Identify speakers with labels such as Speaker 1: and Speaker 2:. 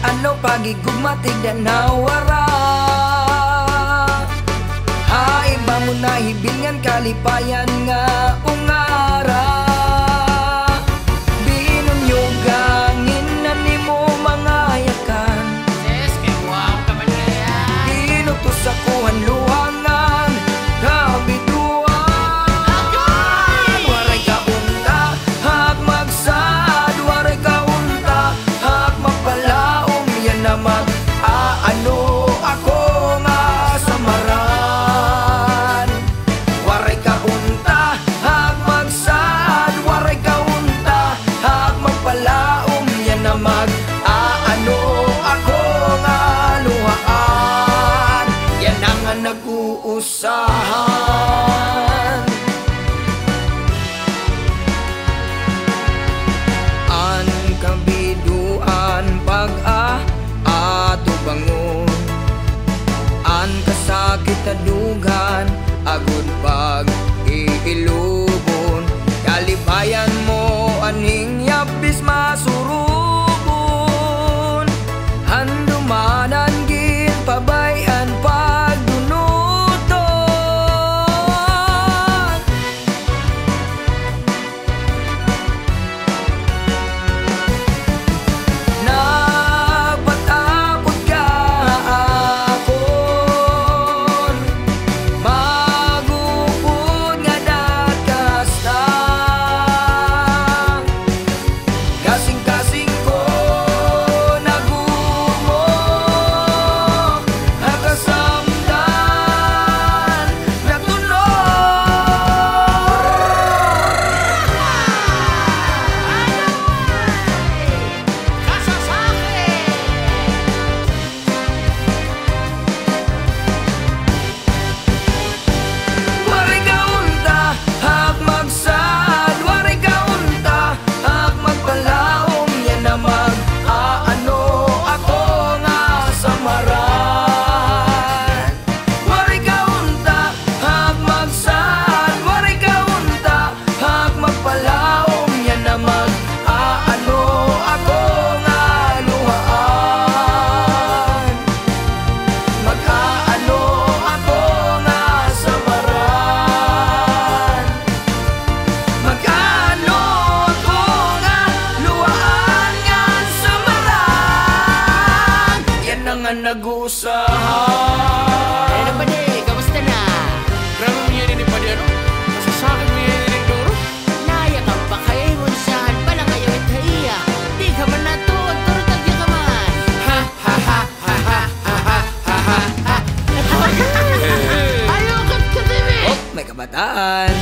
Speaker 1: ano pagigugmatig na nawara. Haiba mo na hibilngan kalipayan nga ungara. Binon yung gangin na ni mo mga yakan.
Speaker 2: Sis, kay wow ka man kaya.
Speaker 1: Binutos akuhan luhangan kabiduan. Waray ka unta, hag magsad. Waray ka unta, hag magpalaom. Yan naman ano ako nga samaran. Waray ka unta, hag magsad. Waray ka unta, hag magpalaom. Yan naman ano ako nga luhaan. Yan ang nag-uusahan. An kabiduan pag-ato bangon. An kasakit na dugan agud pag-iilubon. Kalipayan mo aning yapis masurubon. Handumanan gin pabayan pagdunuton. Nagpatapot ka akon, magupod nga dakas na. Kasing-kasing ko nagumo, nakasamdan, nagtunog.
Speaker 2: Kasasakit!
Speaker 1: Waray ka unta, hag magsad. Waray ka unta, hag magpalaom. Yan na mag-aano ako nga samaran. Waray ka unta, hag magsad. Waray ka unta, hag magpalaom. Yan na mag-aano ako nga luhaan. Mag-aano ako nga samaran. Mag-aano ako nga luhaan nga samaran. Yan na nga nag-uusahan.
Speaker 2: Ano ba di? Kamusta na?
Speaker 3: Grabe mo yan ini pa di ano? Masasakit mo yan ini duro?
Speaker 2: Naya ka pa kayo munsahan pa lang kayo at haiya. Di ka man natuod, turutag ka man.
Speaker 3: Ha ha ha ha ha ha ha ha ha.
Speaker 2: Ayaw ka TV!
Speaker 1: Oh, may kabataan.